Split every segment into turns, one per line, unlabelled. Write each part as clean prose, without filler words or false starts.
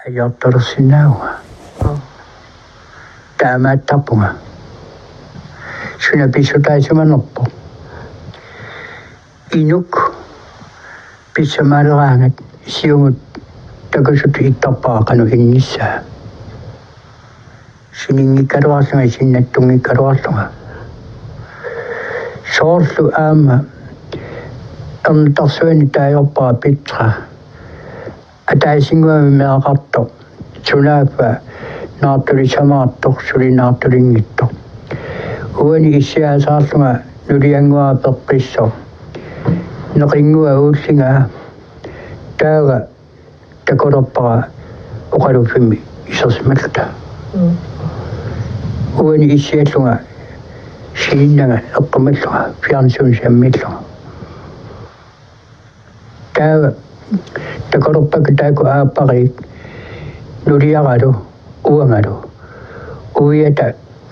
Ajattelua tämä tapuma. Sinä pisutaisimme loppu. Inuk pisamaan lähdet siunut takaisin itapaakanu innissä. Siningi karuasanga sinne tungi karuasanga. Soortu ämmä on tasveni tää jopa pitra. Ätäisingua meillä katto. Sunäpä naatturi samaatto, suli naatturi ngitto. Uoni isiä saatunga nuriangua peppisso. Noringua uusinga. Täällä tekoropaa okarufimi isosmelta. Uoni isiä tunga sininganga oppamelta fiansun semmilta. Täällä tekoropaa kitaiku aapari nuriagadu uangadu. Uieta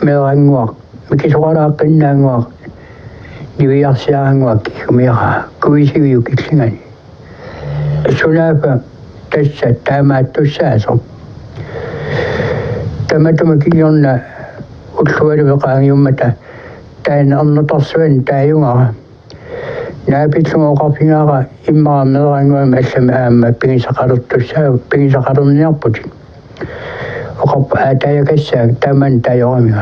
melangua. Mikä suoraan pinnangua. Niviasiaanguakin miha. Kuisiviukitsingani. Sunäpä tässä tämä tussääso. Tämä tämäkin on utsuorivakaan jummata. Tän anna tasven tää jungaa. Nää pitsunga kapingaa immaa melangua messemme ämmä pinsakarun niapputin. Okap äätä ja kesää tämän tää joamiga.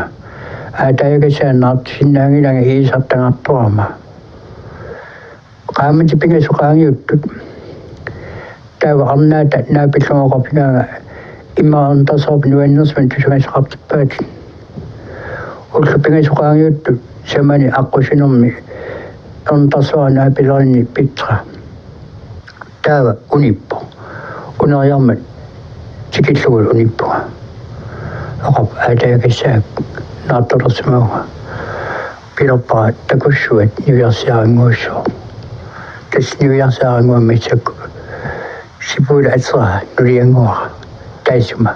Äätä ja kesää naat sinne ngilanga iisattanga tuoma. Kaamenti pingesukaan juttu. Tää on nää pitsunga kapingaa immaa on tasapin vennusmen tysymäis kaptipäätin. Ulsu pingesukaan juttu semani akkusinommi. On tasoa nää pilaini pitra. Täällä unippo. Unajamme sikitsuul unippoa. Okap äätä ja kesää naattorosmauha. Pilopaa takussuet niviasiaanguusoo. Tässä niviasiaangua metsä sipuilla etsaa nuriangua täisuma.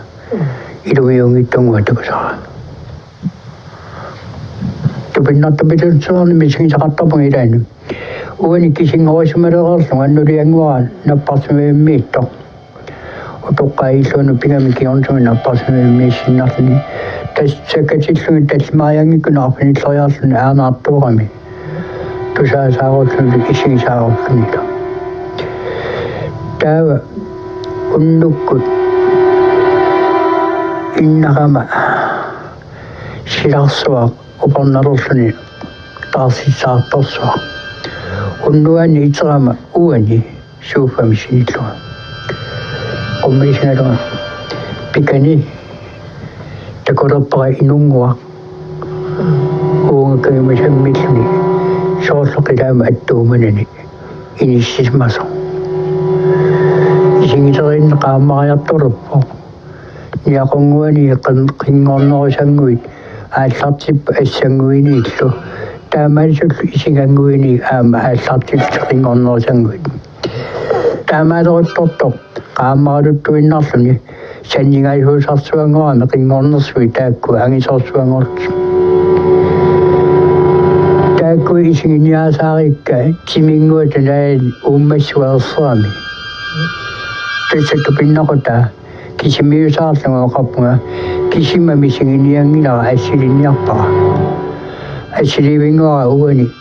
Iluviungitungua takusaa. Tupinnattapitun suon miskin sakattapun iränyt. Ueni kisin oisumero olsungan nuriangua nappasmeen miitto. Otukka ei suonut pikemminkin on sun nappasmeen miisinnasni. Tässä käsittelyn tässä maajankin naapin sojasun äänät tuomi. Tuossa saa olsun kisin saa olsun niitä. Täällä on nukkut. Innakama sirassua oponnarulsuni taas saa tossua. On nueni itselama ueni suufamisen itloa. Kommisinä on pikani tekoropaa inungua. Uunkaimisen mitluni soosokidämä ettuumeneni inissismaso. Isingitoin kaamaa ja torppo. Ja kongueni kingon noisanguin. Ääsatsip essanguin itlo. Tämä isinganguini ääsatsip kingon noisanguin. Tämä on totta. Kaamaa-duttuin nassuni. Sen jingaisu sassuangoa kingon nosui tääkku ängi sassuangolti. Tääkku isingin jääsaarikka timinguoten näin ummessuelsaami. Tässä tupinnakotaa. Kisimi saatanga kapunga. Kisima misingin jangina äsilin japaa. Äsili vingoa ueni.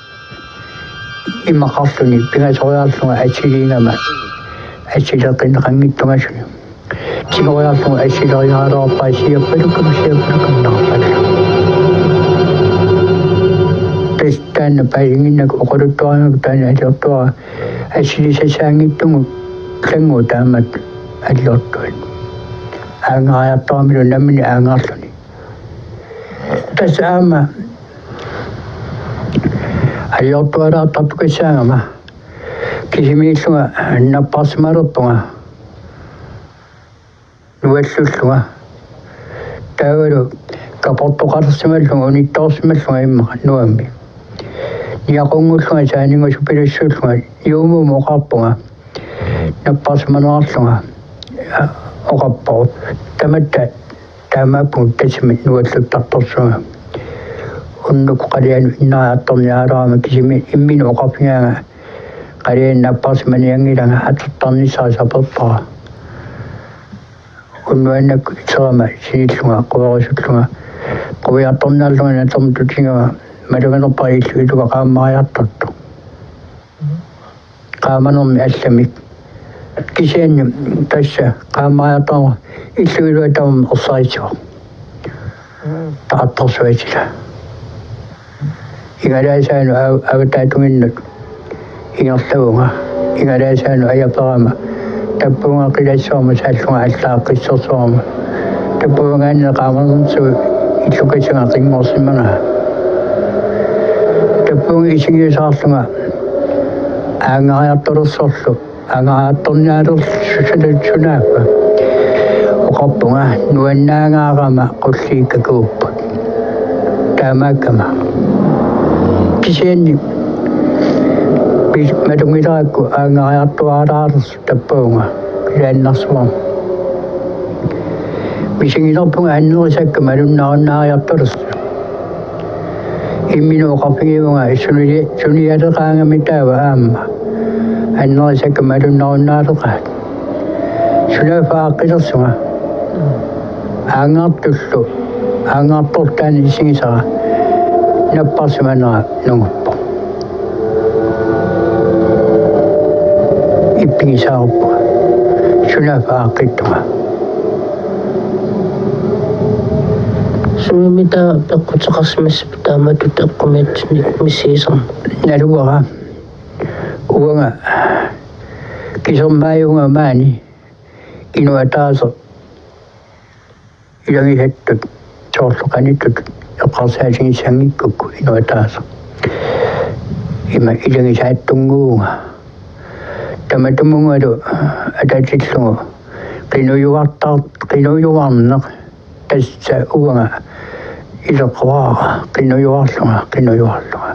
Imma kassuni pingas ojalsunga äsilingama. Äsilakin rangittomasuni. Tima ojalsunga äsila jaaroopaa siepperukam naapailla. Tänne päivinginä okoduttua tänne jottua. Äsili se sängittunut klengu tämän äljottuin. Änga ajattaa minun nämini ängallani. Tässä ämmä äljottua raattattu kesäängämä. Kisimiitsunga nappasma roppunga. Nuetsuslunga. Täydy kapotto karssimelsunga unittausimelsunga imma nuemmi. Ja konguslunga sääninga supirissuslunga juumumu kappunga. Nappasma naaslunga. Okappaa. Tämä puhuttaisimme nuotlutta tuossa. On nukkadien naatton ja raamakin minun okapinga. Kadien nappasmeni jengilanga hattan nisaa sapottaa. unnuannak itsarama sinillunga quverisullunga quviartornaalluana tormututigaa malumanerpariilluga qaammaariartortu qaamanermi allamik kisianni tassa qaammaariartorma illuiluataum orsaritsuq taattorsuatila ingalasaanu avataatuginnut ingerlagunga ingalasaanu ayaparama tappunga qilassuarma saallunga allaaqissersuarma tappungaanne qaamanersu illukasanga qingorsimanga tappunga isingiusaarlunga aangariartorussorlu aangariartornialersunaappa oqarpunga nuannaangaarama qulliikkakuupput taamaakama kisianni matungilaaku aangariartuaalaarus tappuunga kilaannarsuam misingilerpunga annerisakka malunnaarunnaariartorus imminu oqarpigimunga sunialeqaangami taava aamma annerisakka malunnaarunnaaleqaat sunaafaaqqilersunga aangaartullu aangaartortaani isingisara napparsimanera nunguppo ippigisaaruppua sunaafaaqqittuma
Sumimita peqqutaqarsimassap taamatut eqqumiatsinnik missiisarma
naluara uanga kisermaayunga maani inuataasa ilangihattut soorluqanittut eqqarsaasingissangikkukku inuataasa ima ilangisaattunguunga tamatumungalu atatillungu qinuyuarneq tassa uanga ileqquaara qinuyuarlunga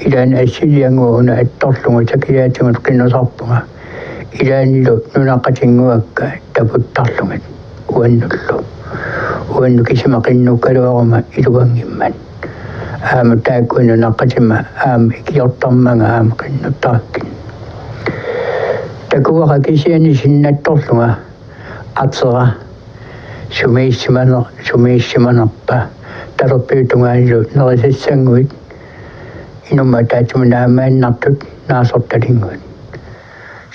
ilaan assilianguuna attorlungu takiaatigut qinnusarpunga ilaanilu nunaqatinguakka taputtarlungat uannu kisima qinnukkaluaruma iluvangimman aama taakkuinu naqatima aama ikiortarmanga aama qinnuttaakkin takuaqa kisiani sinnattorlunga atera sumiissimanerpa talerpiutungaanilu nerisassanguit inumma taatimunaamaannartut naasortalinguit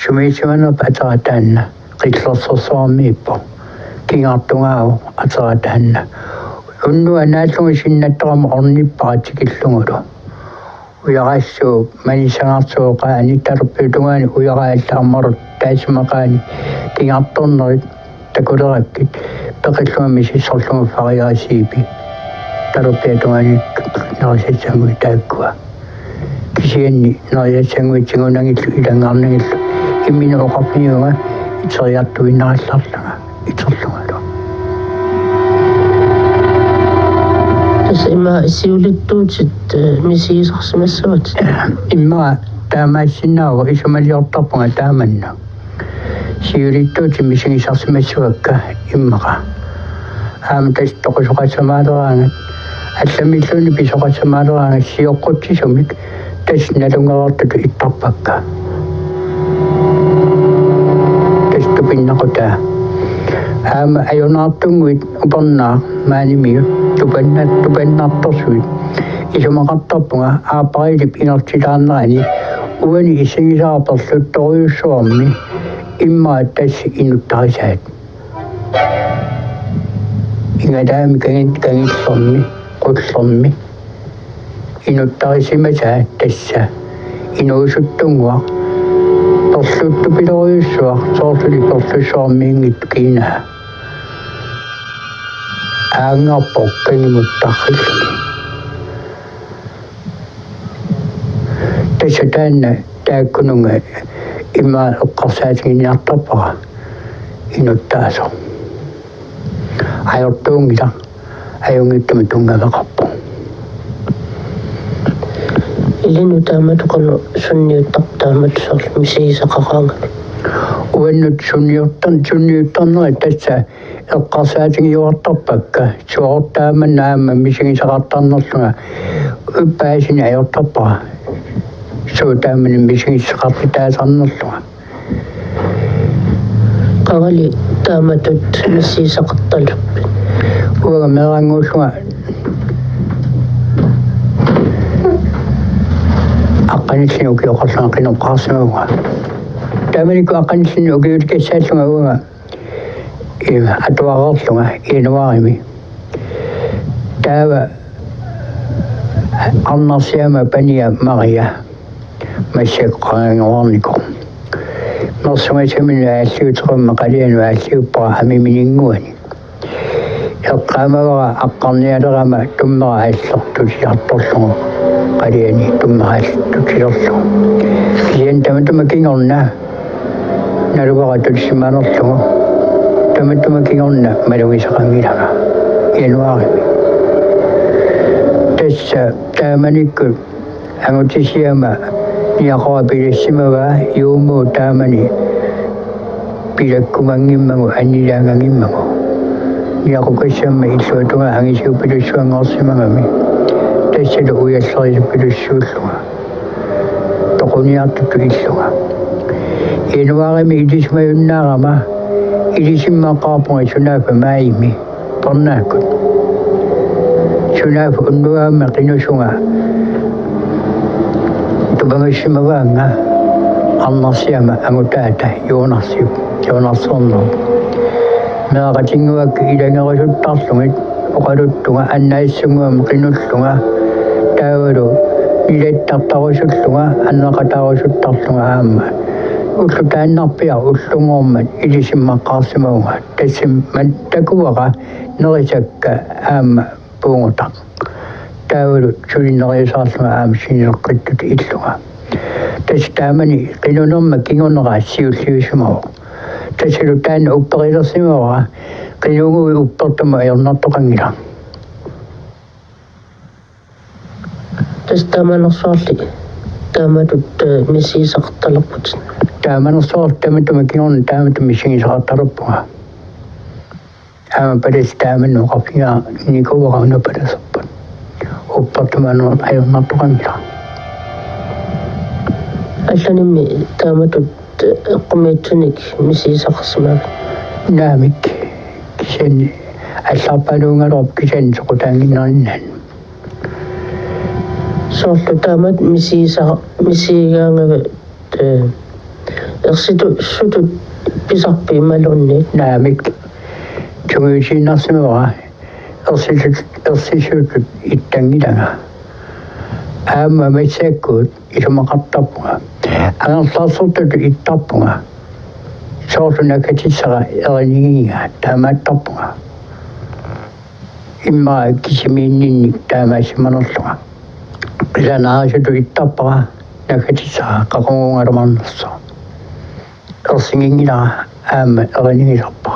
sumiissimanerpa aterataanna qillersersoarmiippo kingaartungaau aterataanna unnua naallungu sinnattorama ornipparatsikillungulu uyaqassuu manisangaarsuuqaani talerpiutungaani uyaqaallaarmarut taasimaqaani kingaartornerit takulerakkit peqillunga misissorlungu fariaasiipi talerpiutungaani nerisassanguit taakkua kisianni nerisassanguitsingunangillu ilangaarnangillu imminu oqarpigiunga iteriartuinnarillarlanga iterlungalu
tassa ima issiulittuutit missiisarsimassuat
imma taamaassinnaavo isumaliortarpunga taamannu siulittuuti misingisarsimassuakka immaqa aama tas toqusoqassamaalerangat алламиллуни писоқассамаалераanga сиоққутсисумик тас налунгераартуту иттарпакка тас тупиннақута аама аюнаартунгуит упернаа мааними тупаннарторсуит исумақартарпунга аапарилип ингертилаарнерани уани исигисаарперлутторюссуарми иммаа тас инуттарисаат ингадаами кангиллэрми qullermi inuttarisимасаа тасса инуусуттунгуа торлутту пилориуссуа соорлули торлуссуармиингит кина аангаппоққингмуттаррилли тассатаанна тааккунунга имма эққарсаатигиниартарпара инуттаасо ajortuungila ajungittumi tungavaqarpu
ilinu taamatuqarnu sunniuttartaamat sorl misiisaqaqaanga
uannut sunniuttarneri tassa eqqarsaatigiuartarpakka suortaamannaama misigisaqartarnerlunga uppaasini ajortarpara suutaamani misigisaqartitaasarnerlunga
qavali taamatut missiisaqartaluppi
uaga meranguusunga aqanissinu ukiuqarsaaqinoqqaarsimaguga taamaniku aqanissinu ukiutikassaallunga uaga atuaqarlunga iinuarimi taava annarsiama pania maria massiaqqaanguarniku nersungataminu aalluuteqamma qalianu aalluuppara amimininguani eqqaamavara aqqarnialerama tummera aallertutiartorlugu qaliani tummera aallertutilerlugu kian tamatuma kingorna naruvara tutsimanerlugu tamatuma kingorna malungisaqangilaga inuarimi tassa taamanikku angutisiama niaqawa pilassimava yuumu taamani pilakkumangimmagu annilaangangimmagu niaqukassamma illuatunga angisuupilussuanngorsimagami tassala uyallerisupilussuulluga toquniartuttu illuga inuarimi ilismayunnaarama ilisimmaqqaarpunga sunaafa maayimi pornaakut sunaafa unnuaamma qinusunga tubangassimavaanga annarsiama angutaata yuunarsorno meaqatinguak ilangerisuttarlungit uqaluttunga annaissunguam qinullunga taavalu ilattartarusullunga anneqatarussuttarlunga aamma ullu taannarpia ullungoormat ilisimmaqqaarsimagunga tassim takuvaqa nerisakka aamma puungutaq taavalu sulinneriusaarlunga aamma sinileqqittut illuga tas taamani qinunerma kinguneraa siulliusimagu tassalu taanna upperilersimaga qinungui uppertama ayernartoqangila
tas taamanersuarli taamatut missiisaqartalerput
taamanersuar tamatuma kingorna taamatuma singisaqartalerpuga aama palas taamannu qafiga nikuvaqauna palasappat uppertama ayernartoqangila
алланими тааматут qumitunik missiisaqarsimaga
naamik kisen алларпалуунгалорп кисен соқутаангиннериннан
соорlu taamat missiigaangava ersitu sutut pisarpi malunni
naamik tumuusiinнарсимава ерсисутут иттангилага аама массааккуут исумақартарпунга агерлаарсортуту иттарпунга соорсуна катиссара эринигинга таамааттарпунга имма кисимииннинни таамаассиманерлуга иланаарисуту иттарпара накатиссара қақунгунгалумарнерсо ерсингингилара аама эринигиларпа